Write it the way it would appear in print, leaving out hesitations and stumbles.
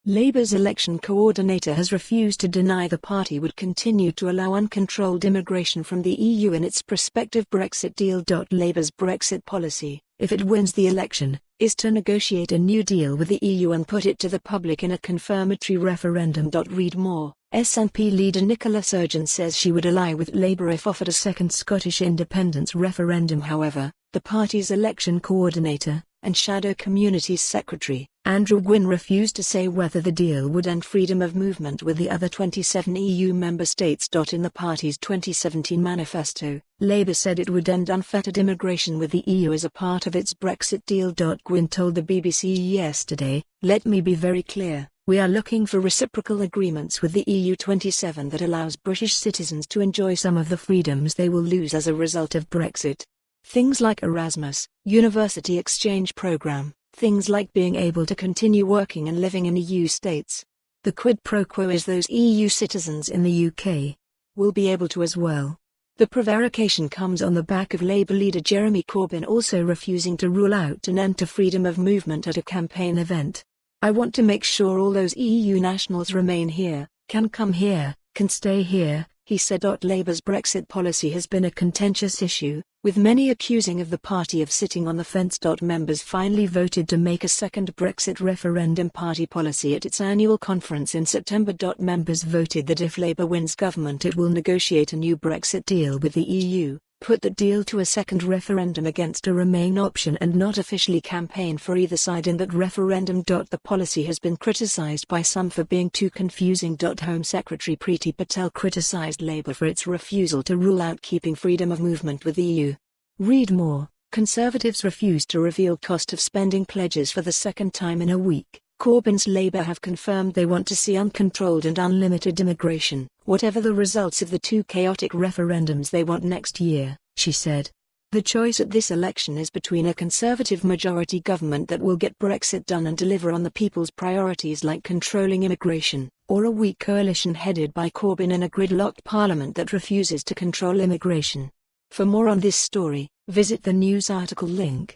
Labour's election coordinator has refused to deny the party would continue to allow uncontrolled immigration from the EU in its prospective Brexit deal. Labour's Brexit policy, if it wins the election, is to negotiate a new deal with the EU and put it to the public in a confirmatory referendum. Read more. SNP leader Nicola Surgeon says she would ally with Labour if offered a second Scottish independence referendum. However, the party's election coordinator, and Shadow Communities Secretary, Gwynne refused to say whether the deal would end freedom of movement with the other 27 EU member states. In the party's 2017 manifesto, Labour said it would end unfettered immigration with the EU as a part of its Brexit deal. Gwynne told the BBC yesterday, "Let me be very clear, we are looking for reciprocal agreements with the EU 27 that allows British citizens to enjoy some of the freedoms they will lose as a result of Brexit. Things like Erasmus, university exchange program, things like being able to continue working and living in EU states. The quid pro quo is those EU citizens in the UK will be able to as well." The prevarication comes on the back of Labour leader Jeremy Corbyn also refusing to rule out an end to freedom of movement at a campaign event. "I want to make sure all those EU nationals remain here, can come here, can stay here," he said. Labour's Brexit policy has been a contentious issue, with many accusing of the party of sitting on the fence. Members finally voted to make a second Brexit referendum party policy at its annual conference in September. Members voted that if Labour wins government it will negotiate a new Brexit deal with the EU, put the deal to a second referendum against a Remain option and not officially campaign for either side, and that referendum. The policy has been criticised by some for being too confusing. Home Secretary Priti Patel criticised Labour for its refusal to rule out keeping freedom of movement with the EU. Read more. Conservatives refuse to reveal cost of spending pledges for the second time in a week. Corbyn's Labour have confirmed they want to see uncontrolled and unlimited immigration, whatever the results of the two chaotic referendums they want next year, she said. The choice at this election is between a Conservative majority government that will get Brexit done and deliver on the people's priorities like controlling immigration, or a weak coalition headed by Corbyn in a gridlocked parliament that refuses to control immigration. For more on this story, visit the news article link.